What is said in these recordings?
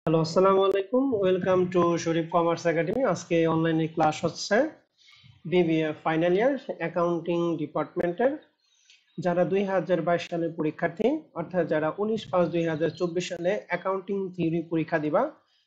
Hello, আসসালামু আলাইকুম। Welcome to Sharif commerce academy. আজকে অনলাইনে ক্লাস হচ্ছে বিবিএ ফাইনাল ইয়ার অ্যাকাউন্টিং ডিপার্টমেন্টের যারা 2022 সালের পরীক্ষার্থী, অর্থাৎ যারা 19/5/2024 সালে অ্যাকাউন্টিং থিওরি পরীক্ষা দিবা,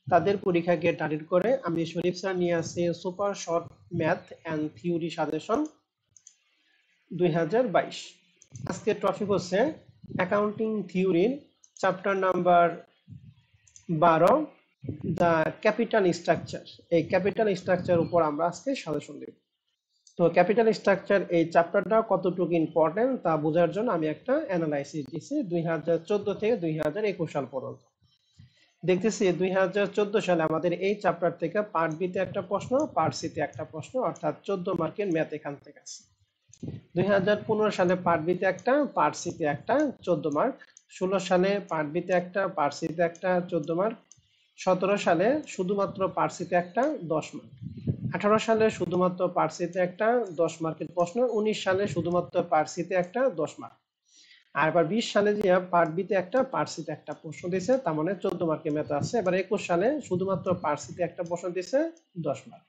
তাদের পরীক্ষাকে টার্গেট করে আমি শরীফ স্যার নিয়ে আসছি super short math and theory suggestion 2022। আজকের টপিক হচ্ছে অ্যাকাউন্টিং থিওরির chapter number 12, the capital structure. এই ক্যাপিটাল স্ট্রাকচার উপর আমরা আজকে সাজেশন দেব। তো ক্যাপিটাল স্ট্রাকচার এই চ্যাপ্টারটা কতটুকু ইম্পর্টেন্ট তা বোঝার জন্য আমি একটা অ্যানালাইসিস দিচ্ছি 2014 থেকে 2021 সাল পর্যন্ত। দেখতেছি 2014 সালে আমাদের এই চ্যাপ্টার থেকে পার্ট বিতে একটা প্রশ্ন, পার্ট সিতে একটা প্রশ্ন, অর্থাৎ 14 মার্কের ম্যাথ এখান থেকে আছে। 2015 সালে পার্ট বিতে একটা, পার্ট সিতে একটা, 14 মার্ক। 16 সালে পার্ট বিতে একটা, পার্ট সিতে একটা, 14 মার্ক। 17 সালে শুধুমাত্র পার্সিতে একটা, 10 মার্ক। 18 সালে শুধুমাত্র পার্সিতে একটা 10 মার্কের প্রশ্ন। 19 সালে শুধুমাত্র পার্সিতে একটা 10 মার্ক। আর এবার 20 সালে যে পার্ট বিতে একটা, পার্সিতে একটা প্রশ্ন দিয়েছে, তার মানে 14 মার্কের ম্যাথ আছে। এবার 21 সালে শুধুমাত্র পার্সিতে একটা প্রশ্ন দিয়েছে, 10 মার্ক।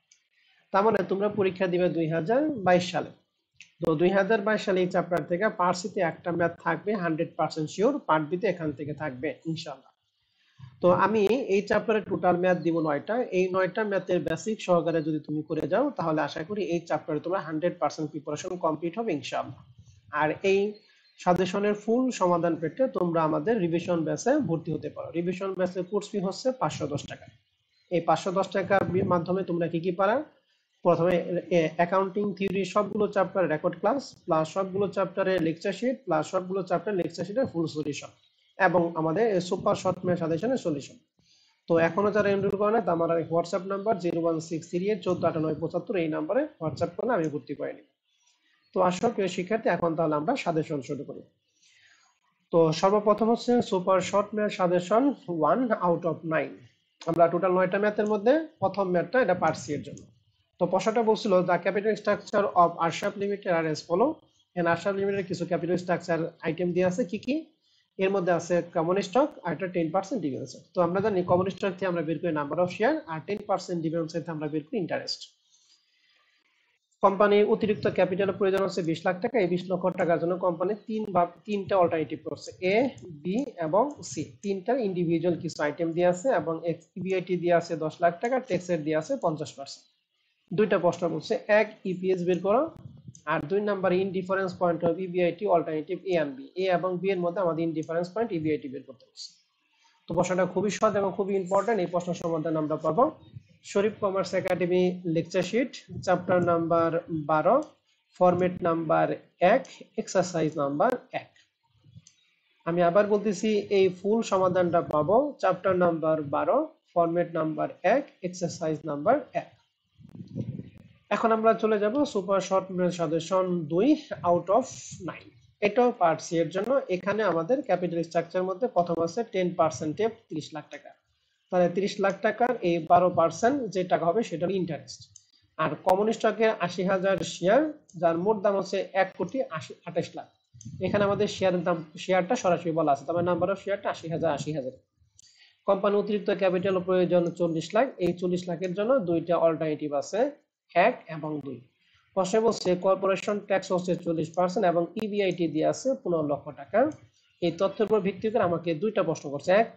তার মানে তোমরা পরীক্ষা দিবে 2022 সালে। তো 2022 সালে এই চ্যাপ্টার থেকে পার্সিতে একটা ম্যাথ থাকবে 100% শিওর, পার্ট বিতে এখান থেকে থাকবে ইনশাআল্লাহ। তো আমি এই চ্যাপ্টারের টোটাল ম্যাথ দিব 9টা। এই 9টা ম্যাথের বেসিক সহকারে যদি তুমি করে যাও, তাহলে আশা করি এই চ্যাপ্টারে তোমার 100% প্রিপারেশন কমপ্লিট হবে ইনশাআল্লাহ। আর এই সাজেশনের ফুল সমাধান পেতে তোমরা আমাদের রিভিশন ব্যাচে ভর্তি হতে পারো। রিভিশন ব্যাচের কোর্স ফি হচ্ছে 510 টাকা। এই 510 টাকার মাধ্যমে তোমরা কি কি পারা? প্রথমে অ্যাকাউন্টিং থিওরি সবগুলো চ্যাপ্টার রেকর্ড ক্লাস, প্লাস সবগুলো চ্যাপ্টারের লেকচার শিট, প্লাস সবগুলো চ্যাপ্টার লেকচার শিটের ফুল সলিউশন, এবং আমাদের সুপার শর্ট ম্যাথ সাজেশনের সলিউশন। তো এখনো যারা এনরোল করে না, আমার হোয়াটসঅ্যাপ নাম্বার 01638149875, এই নাম্বারে হোয়াটসঅ্যাপ করলে আমি ভর্তি করে নিব। তো আসো প্রিয় শিক্ষার্থী, এখন তাহলে আমরা সাজেশন শুরু করি। তো সর্বপ্রথম হচ্ছে super short math suggestion 1 out of 9। আমরা টোটাল 9টা ম্যাথের মধ্যে প্রথম ম্যাথটা এটা পার্ট সি এর জন্য। তো প্রশ্নটা বলছিল দ্য ক্যাপিটাল স্ট্রাকচার অফ আরশাপ limited are as follow. And আরশাপ লিমিটেড কিছু ক্যাপিটাল স্ট্রাকচার আইটেম দিয়ে আছে, কি কি? এর মধ্যে আছে কমন স্টক আর একটা 10% ডিভিডেন্ড। তো আমরা জানি কমন স্টক থেকে আমরা বের করি নাম্বার অফ শেয়ার, আর 10% ডিভিডেন্ড থেকে আমরা বের করি ইন্টারেস্ট। কোম্পানির অতিরিক্ত ক্যাপিটালের প্রয়োজন হচ্ছে 20 লাখ টাকা। এই 20 লক্ষ টাকার জন্য কোম্পানি তিনটা অল্টারনেটিভ করছে, এ, বি এবং সি। তিনটা ইন্ডিভিজুয়াল কিছু আইটেম দিয়ে আছে, এবং ইবিআইটি দিয়ে আছে 10 লাখ টাকা, ট্যাক্সের দিয়ে আছে 50%। দুইটা প্রশ্ন বলছে, এক ইপিএস বের করো, আর 2 number indifference point of EBIT alternative A and B. A এবং বি এর মধ্যে আমাদের ইনডিফারেন্স পয়েন্ট ইবিআইটি বের করতে হচ্ছে। তো প্রশ্নটা খুবই সহজ এবং খুবই ইম্পর্টেন্ট। এই প্রশ্ন সমাধান আমরা পাবো Sharif commerce academy lecture sheet, chapter number 12, format number 1, exercise number 1। আমি আবার বলতেছি, এই ফুল সমাধানটা পাবো chapter number 12, format number 1, exercise number 1। এখন আমরা চলে যাব super short math suggestion 2 out of 9। এটাও পার্ট সি এর জন্য। এখানে আমাদের ক্যাপিটাল স্ট্রাকচার মধ্যে প্রথম আছে 10% 30 লাখ টাকা। তাহলে 30 লাখ টাকার এই 12% যে টাকা হবে সেটা ইন্টারেস্ট। আর কমন স্টকের 80,000 শেয়ার, যার মোট দাম হচ্ছে 1,28 লাখ। এখানে আমাদের শেয়ারের দাম, শেয়ারটা সরাসরি বলা আছে, তবে নাম্বার অফ শেয়ারটা 80,000। কোম্পানি অতিরিক্ত ক্যাপিটাল প্রয়োজন 40 লাখ। এই 40 লাখের জন্য দুইটা অল্টারনেটিভ আছে, 1 এবং 2। প্রশ্নে বলছে কর্পোরেশন ট্যাক্স হচ্ছে 40% এবং ইবিআইটি দিয়ে আছে 15 লক্ষ টাকা। এই তথ্যের উপর ভিত্তি করে আমাকে দুইটা প্রশ্ন করছে, এক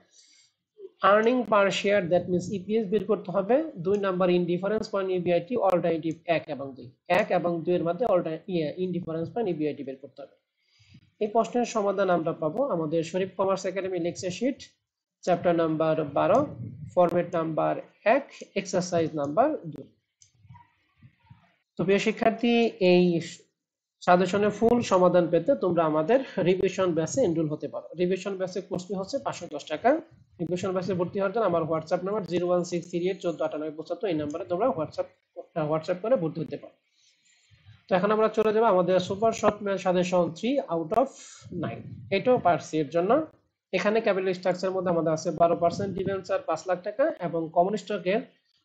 earning per share, that means EPS বের করতে হবে। 2 number indifference point EBIT alternative 1 এবং 2। 1 এবং 2 এর মধ্যে ইনডিফারেন্স পয়েন্ট ইবিআইটি বের করতে হবে। এই প্রশ্নের সমাধান আমরা পাবো আমাদের Sharif commerce academy lecture sheet, chapter number 12, format number 1, exercise number 2। তো প্রিয় শিক্ষার্থী, এই সাজেশনের ফুল সমাধান পেতে তোমরা আমাদের রিভিশন ব্যাচে এনরোল হতে পারো। রিভিশন ব্যাচে কোর্স ফি হচ্ছে 510 টাকা। রিভিশন ব্যাচে ভর্তি হওয়ার জন্য আমার হোয়াটসঅ্যাপ নাম্বার 01638149875, এই নাম্বারে তোমরা হোয়াটসঅ্যাপ করে ভর্তি হতে পারো। তো এখন আমরা চলে যাব আমাদের super short math suggestion 3 out of 9। এটাও পার্ট সি এর জন্য। এখানে ক্যাপিটাল স্ট্রাকচারের মধ্যে আমাদের আছে 12% ডিবেঞ্চার 5 লাখ টাকা, এবং কমন স্টকের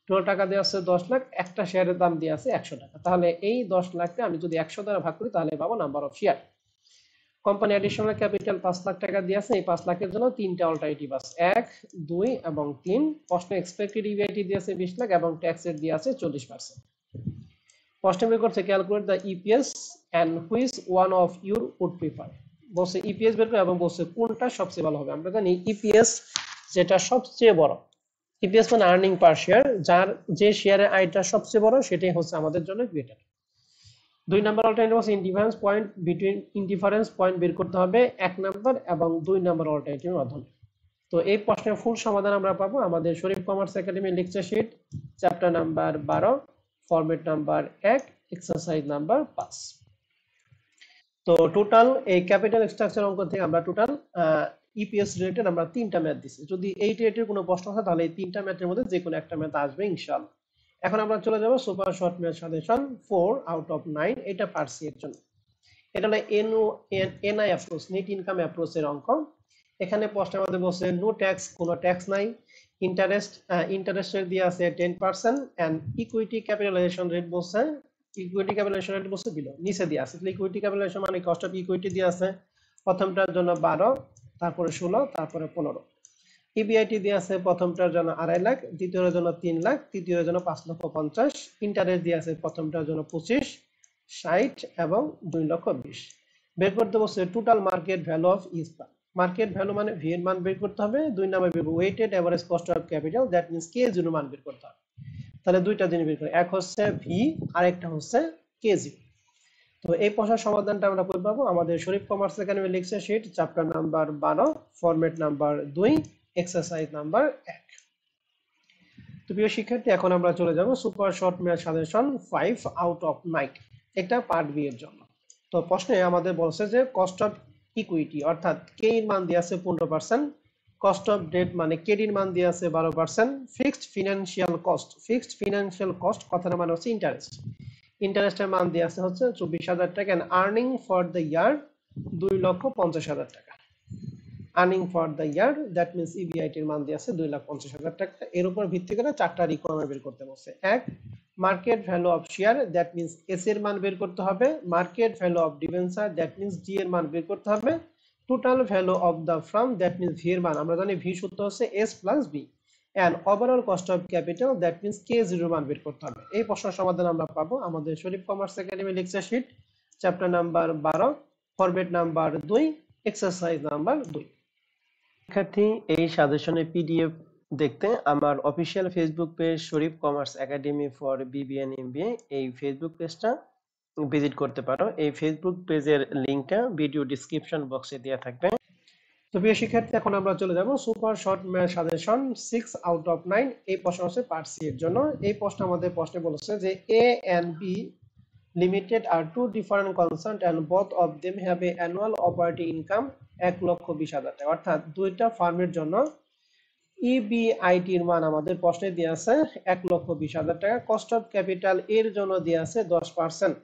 টোটাল টাকা দেওয়া আছে 10 লাখ, একটা শেয়ারের দাম দেওয়া আছে 100 টাকা। তাহলে এই 10 লাখকে আমি যদি 100 দ্বারা ভাগ করি তাহলে পাবো number of share. Company additional capital 5 lakh টাকা দিয়ে আছে, এই 5 লাখের জন্য তিনটা অল্টারনেটিভ আছে, 1 2 এবং 3। প্রশ্ন এক্সপেক্টেড ইবিআইটি দিয়ে আছে 20 লাখ এবং ট্যাক্সের দিয়ে আছে 40%। প্রশ্ন বের করছে calculate the EPS and which one of your would prefer. বলছে ইপিএস বের করে এবং বলছে কোনটা সবচেয়ে ভালো হবে। আমরা জানি ইপিএস যেটা সবচেয়ে বড়, ইপিএস মানে আর্নিং পার শেয়ার, যার যে শেয়ারের আয়টা সবচেয়ে বড় সেটাই হচ্ছে আমাদের জন্য বেটার। 2 নাম্বার অল্টারনেটিভ আছে ইনডিফারেন্স পয়েন্ট বের করতে হবে 1 নাম্বার এবং 2 নাম্বার অল্টারনেটিভের মাধ্যমে। তো এই প্রশ্নের ফুল সমাধান আমরা পাবো আমাদের Sharif commerce academy lecture sheet chapter number 12 format number 1 exercise number 5। তো টোটাল এই ক্যাপিটাল স্ট্রাকচার অঙ্ক থেকে আমরা টোটাল ইপিএস রিলেটেড আমরা 3টা ম্যাথ দিছি। যদি এই রিলেটেড কোনো প্রশ্ন থাকে তাহলে এই 3টা ম্যাথের মধ্যে যে কোনো একটা ম্যাথ আসবে ইনশাআল্লাহ। এখন আমরা চলে যাব super short math suggestion 4 out of 9, এটা পার্ট সি এর জন্য। এটা হলো এনআই অ্যাপ্রোচ, নেট ইনকাম অ্যাপ্রোচের অঙ্ক। এখানে প্রশ্নের মধ্যে বলছে নো ট্যাক্স, কোনো ট্যাক্স নাই, ইন্টারেস্ট রেট দিয়ে আছে 10% এন্ড ইকুইটি ক্যাপিটালাইজেশন রেট বলছে, ইকুইটি ক্যাপিটালাইজেশন রেট বলছে বিলো, নিচে দিয়ে আছে। তাহলে ইকুইটি ক্যাপিটালাইজেশন মানে কস্ট অফ ইকুইটি দিয়ে আছে প্রথমটার জন্য 12, তারপরে 16, তারপরে 15। ইবিআইটি দিয়ে আছে প্রথমটার জন্য 2.5 লাখ, দ্বিতীয়টার জন্য 3 লাখ, তৃতীয়টার জন্য 5,50,000। ইন্টারেস্ট দিয়ে আছে প্রথমটার জন্য 25, 60 এবং 2,20,000। বের করতে বলছে total market value of each fund. Market value মানে ভি এর মান বের করতে হবে। 2 নাম্বার বের weighted average cost of capital, that means K zero মান বের করতে হবে। তাহলে দুইটা জিনিস বের করে, এক হচ্ছে ভি আর একটা হচ্ছে কে জিরো। তো এই প্রশ্নের সমাধানটা আমরা কই পাবো আমাদের Sharif commerce academy lecture sheet chapter number 12 format number 2 exercise number 1। তো প্রিয় শিক্ষার্থী এখন আমরা চলে যাব super short math suggestion 5 out of 9, এটা পার্ট বি এর জন্য। তো প্রশ্নে আমাদের বলছে যে কস্ট অফ ইকুইটি অর্থাৎ কে এর মান দিয়ে আছে 15%, কস্ট অফ ডেট মানে কে এর মান দিয়ে আছে 12%, ফিক্সড ফিনান্সিয়াল কস্ট কথার মানে হচ্ছে ইন্টারেস্টের মান দিয়ে আছে হচ্ছে 24,000 টাকা and earning for the year 2,50,000 টাকা। Earning for the year that means EBIT এর মান দিয়ে আছে 2,50,000 টাকা। এর উপর ভিত্তি করে চারটা রিকোয়ারমেন্ট বের করতে বলছে। এক, market value of share that means S এর মান বের করতে হবে, market value of debenture that means D এর মান বের করতে হবে, total value of the firm that means V এর মান, আমরা জানি ভি সূত্র হচ্ছে S plus B, and overall cost of capital that means K zero মান বের করতে হবে। এই প্রশ্নের সমাধান আমরা পাবো আমাদের Sharif commerce academy lecture sheet chapter number 12 format number 2 exercise number 2। শিক্ষার্থী এই সাজেশনের পিডিএফ দেখতে আমার official Facebook page Sharif commerce academy for BBA and MBA এই ফেসবুক পেজটা ভিজিট করতে পারো। এই ফেসবুক পেজের লিংকটা ভিডিও ডেসক্রিপশন বক্সে দেওয়া থাকবে। তো প্রিয় শিক্ষার্থী এখন আমরা চলে যাব super short math suggestion 6 out of 9, এই প্রশ্ন হচ্ছে পার্ট সি এর জন্য। এই প্রশ্ন আমাদের প্রশ্নে বলেছে যে A and B limited are two different concern and both of them have a annual operating income 1,20,000 টাকা। অর্থাৎ দুইটা ফার্মের জন্য ইবিআইটি এর মান আমাদের প্রশ্নে দেয়া আছে 1,20,000 টাকা। কস্ট অফ ক্যাপিটাল এর জন্য দেয়া আছে 10%,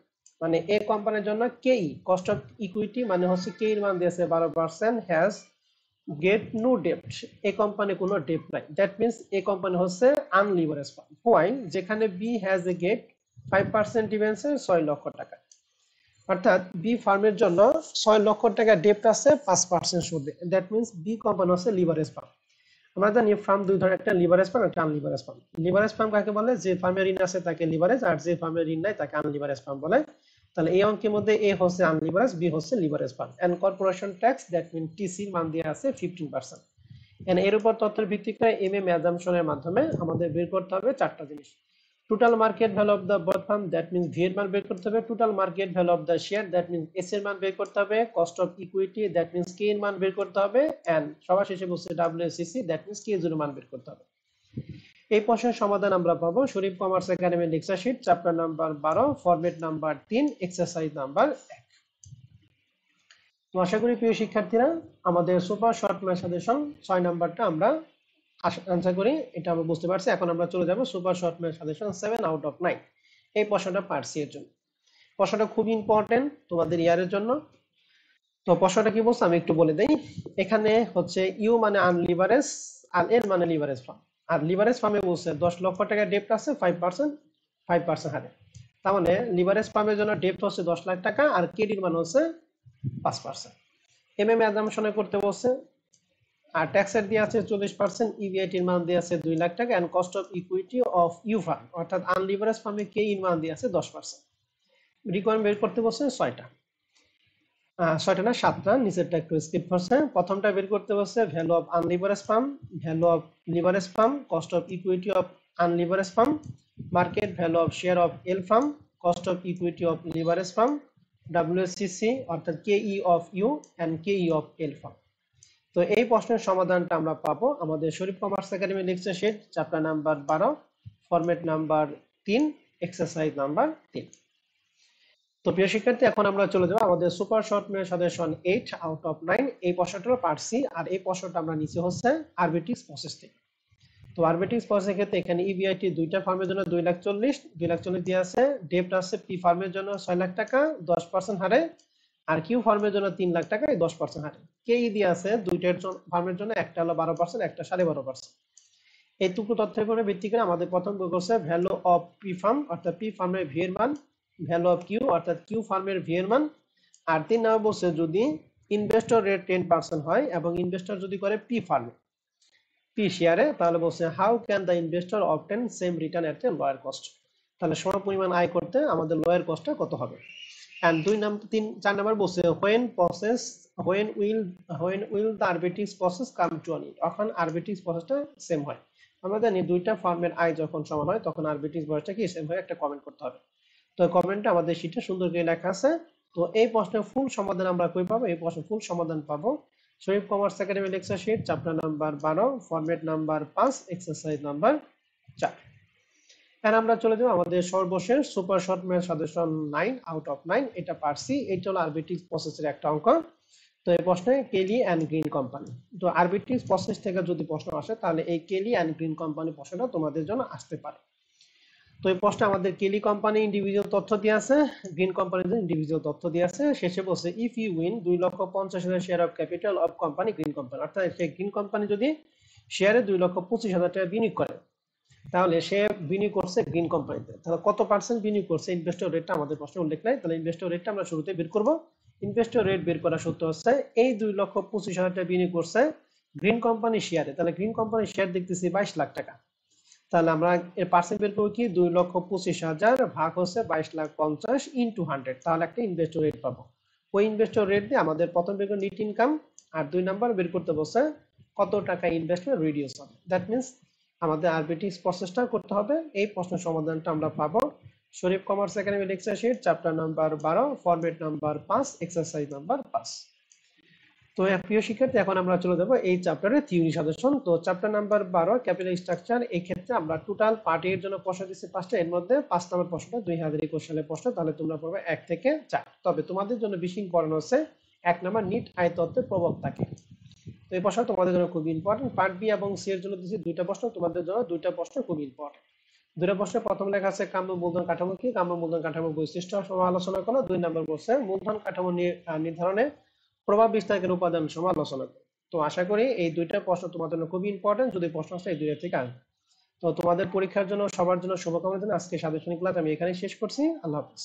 মানে এ কোম্পানির জন্য কেই কস্ট অফ ইকুইটি মানে হচ্ছে কে এর মান দিয়েছে 12%, হ্যাজ গেট নো ডেপ্ট, এ কোম্পানি কোনো ডেপ্ট নাই, দ্যাট মিন্স এ কোম্পানি হচ্ছে আনলিভারেজ ফার্ম। হোয়াইল যেখানে B has a get 5% debenture 6 lakh টাকা। অর্থাৎ বি ফার্মের জন্য 6 লক্ষ টাকা ডেপ্ট আছে 5% সুদে, দ্যাট মিন্স বি কোম্পানি হচ্ছে লিভারেজ ফার্ম। আমরা জানি ফার্ম দুই ধরনের, একটা লিভারেজ ফার্ম একটা আনলিভারেজ ফার্ম। লিভারেজ ফার্ম কাকে বলে? যে ফার্মের ঋণ আছে তাকে লিভারেজ, আর যে ফার্মের ঋণ নাই তাকে আনলিভারেজ ফার্ম বলে। তাহলে এই অঙ্কের মধ্যে এ হচ্ছে আনলিভারেজ, বি হচ্ছে leverage firm. And corporation tax that mean TC মান দিয়ে আছে 15%। এন্ড এর উপর তথ্যের ভিত্তি করে এমএম অ্যাজাম্পশনের মাধ্যমে আমাদের বের করতে হবে চারটা জিনিস। Total market value of the both firm that means V এর মান বের করতে হবে, total market value of the share that means S এর মান বের করতে হবে, cost of equity that means K এর মান বের করতে হবে, এন্ড সবার শেষে বলছে ডব্লিউএসসি দ্যাট মিন্স কে এর মান বের করতে হবে। এই প্রশ্নের সমাধান আমরা পাবো Sharif commerce academy lecture sheet chapter number 12 format number 3 exercise number 1। তো আশা করি প্রিয় শিক্ষার্থীরা আমাদের সুপার শর্ট ম্যাথ সাজেশন 6 নাম্বারটা আমরা আনসার করি, এটা আমরা বুঝতে পারছি। এখন আমরা চলে যাব super short math suggestion 7 out of 9, এই প্রশ্নটা পার্ট সি এর জন্য। প্রশ্নটা খুব ইম্পর্টেন্ট তোমাদের ইয়ারের জন্য। তো প্রশ্নটা কি বলছে আমি একটু বলে দেই। এখানে হচ্ছে ইউ মানে আনলিভারেজ আর এর মানে লিভারেজ ফার্ম। আর লিভারেজ ফার্মে বলছে 10 লক্ষ টাকা ডেপ্ট আছে 5% হারে। তার মানে লিভারেজ ফার্মের জন্য ডেপ্ট হচ্ছে 10 লাখ টাকা আর কেডির মান হচ্ছে 5%। এমএম অ্যাজাম্পশনে করতে বলছে, আর ট্যাক্সের দিয়ে আছে 40%, ইবিআইটির মান দিয়ে আছে 2 লাখ টাকা, and cost of equity of U firm অর্থাৎ আনলিভারেজ ফার্মে কে এর মান দিয়ে আছে 10%। রিকোয়ারমেন্ট বের করতে বলছে 6টা, 6টা না 7টা, নিচেরটা একটু স্কিপ করছে। প্রথমটা বের করতে বলছে value of unleverage firm, value of leverage firm, cost of equity of unleverage firm, market value of share of L firm, cost of equity of leverage firm, WACC অর্থাৎ Ke of U and Ke of L firm. তো এই প্রশ্নের সমাধানটা আমরা পাবো আমাদের Sharif commerce academy lecture sheet chapter number 12, format number 3, exercise number 3। তো প্রিয় শিক্ষার্থী, এখন আমরা চলে যাব আমাদের super short method suggestion 8 out of 9 এই প্রশ্নটা পারছি। আর এই প্রশ্নটা আমরা নিচে হচ্ছে আরবিটিক্স প্রসেস থেকে। তো আরবিটিক্স প্রসেসের ক্ষেত্রে এখানে ইবিআইটি দুইটা ফার্মের জন্য 2,40,000 দিয়ে আছে, ডেপ্ট আছে পি ফার্মের জন্য 6 লাখ টাকা 10% হারে, আর কিউ ফার্মের জন্য 3 লাখ টাকা 10% হারে। কেই দিয়ে আছে দুইটার ফার্মের জন্য, একটা হলো 12%, একটা 12.5%। এইটুকু তথ্যের উপরে ভিত্তি করে আমাদের প্রথম বের করছে ভ্যালু অফ পি ফার্ম অর্থাৎ পি ফার্মের ভি এর মান, ভ্যালু অফ কিউ অর্থাৎ কিউ ফার্মের ভি এর মান, আর 3 নম্বর বলছে যদি ইনভেস্টর রেট 10% হয় এবং ইনভেস্টর যদি করে পি ফার্মে পি শেয়ারে, তাহলে বলছে how can the investor obtain same return at A lower cost. তাহলে সম পরিমাণ আয় করতে আমাদের লোয়ার কস্টটা কত হবে। এন্ড 4 নাম্বার বলছে when will the arbitrage process come to an end, এখন আরবিট্রেজ প্রসেসটা সেম হয়। আমরা জানি দুইটা ফার্মের আয় যখন সমান হয় তখন আরবিট্রেজ প্রসেসটা কি সেম হয়, একটা কমেন্ট করতে হবে। তো কমেন্টটা আমাদের শীটে সুন্দর করে লেখা আছে। তো এই প্রশ্নের ফুল সমাধান আমরা কই পাবো, এই প্রশ্নের ফুল সমাধান পাবো Sharif commerce academy lecture sheet chapter number 12, format number 5, exercise number 4। এখন আমরা চলে যাব আমাদের সর্বশেষ super short method suggestion 9 out of 9, এটা পারছি। এটা হলো আরবিট্রেজ প্রসেসের একটা অঙ্ক। তো এই প্রশ্নে কেলি এন্ড গ্রিন কোম্পানি, তো আরবিট্রেজ প্রসেস থেকে যদি প্রশ্ন আসে তাহলে এই কেলি এন্ড গ্রিন কোম্পানি প্রশ্নটা তোমাদের জন্য আসতে পারে। তো এই প্রশ্নে আমাদের কেলি কোম্পানি ইন্ডিভিজুয়াল তথ্য দিয়ে আছে, গ্রিন কোম্পানির ইন্ডিভিজুয়াল তথ্য দিয়ে আছে। শেষে বলছে if you win 2,50,000 share of capital of company green company, অর্থাৎ সেই গ্রিন কোম্পানি যদি শেয়ারে 2,25,000 টাকা বিনিয়োগ করে, তাহলে সে বিনিয়োগ করছে গ্রিন কোম্পানিতে, তাহলে কত পার্সেন্ট বিনিয়োগ করছে ইনভেস্টর রেটটা আমাদের প্রশ্নে উল্লেখ নাই। তাহলে ইনভেস্টর রেটটা আমরা শুরুতে বের করব। ইনভেস্টর রেট বের করা সূত্র হচ্ছে এই 2,25,000 টাকা বিনিয়োগ করছে গ্রিন কোম্পানি শেয়ারে, তাহলে গ্রিন কোম্পানি শেয়ার দেখতেছি 22 লাখ টাকা। তাহলে আমরা এর পার্সেন্ট বের করব কি 2,25,000 ভাগ হচ্ছে 22,50,000 ইনটু 100, তাহলে একটা ইনভেস্টর রেট পাবো। ওই ইনভেস্টর রেট দিয়ে আমাদের প্রথম বের করব নেট ইনকাম, আর 2 নাম্বার বের করতে বলছে কত টাকা ইনভেস্টমেন্ট রিডিউস হবে। দ্যাট মিন্স আমাদের আরবিট্রেজ প্রসেসটা করতে হবে। এই প্রশ্নের সমাধানটা আমরা পাবো Sharif commerce academy lecture sheet chapter number 12, format number 5, exercise number 5। তো প্রিয় শিক্ষার্থী, এখন আমরা চলে যাব এই চ্যাপ্টারের থিওরি সাজেশন। তো চ্যাপ্টার নাম্বার 12 ক্যাপিটাল স্ট্রাকচার, এই ক্ষেত্রে আমরা টোটাল পার্ট এর জন্য প্রশ্ন দিচ্ছি 5টা, এর মধ্যে 5 নম্বর প্রশ্নটা 2021 সালের প্রশ্ন, তাহলে তোমরা পড়বে 1 থেকে 4। তবে তোমাদের জন্য বেশি ইম্পর্টেন্ট হচ্ছে 1 নম্বর নিট আয় তত্ত্বের প্রভাব থাকে। তো এই প্রশ্ন তোমাদের জন্য খুব ইম্পর্টেন্ট। পার্ট বি এবং সি এর জন্য দিচ্ছি 2টা প্রশ্ন, তোমাদের জন্য 2টা প্রশ্ন খুব ইম্পর্টেন্ট। 2টা প্রশ্নের প্রথম লেখা আছে কাম্য মূলধন কাঠামো কি, কাম্য মূলধন কাঠামোর বৈশিষ্ট্য সমালোচনা করো। 2 নম্বর বলছে মূলধন কাঠামো নির্ধারণে প্রভাব বিস্তারকের উপাদান সমালোচনা করো। তো আশা করি এই 2টা প্রশ্ন তোমাদের জন্য খুব ইম্পর্টেন্ট, যদি প্রশ্ন আসে এই 2টা থেকে আসবে। তো তোমাদের পরীক্ষার জন্য সবার জন্য শুভকামনা জানিয়ে আজকে সাজেশন ক্লাস আমি এখানেই শেষ করছি। আল্লাহ হাফেজ।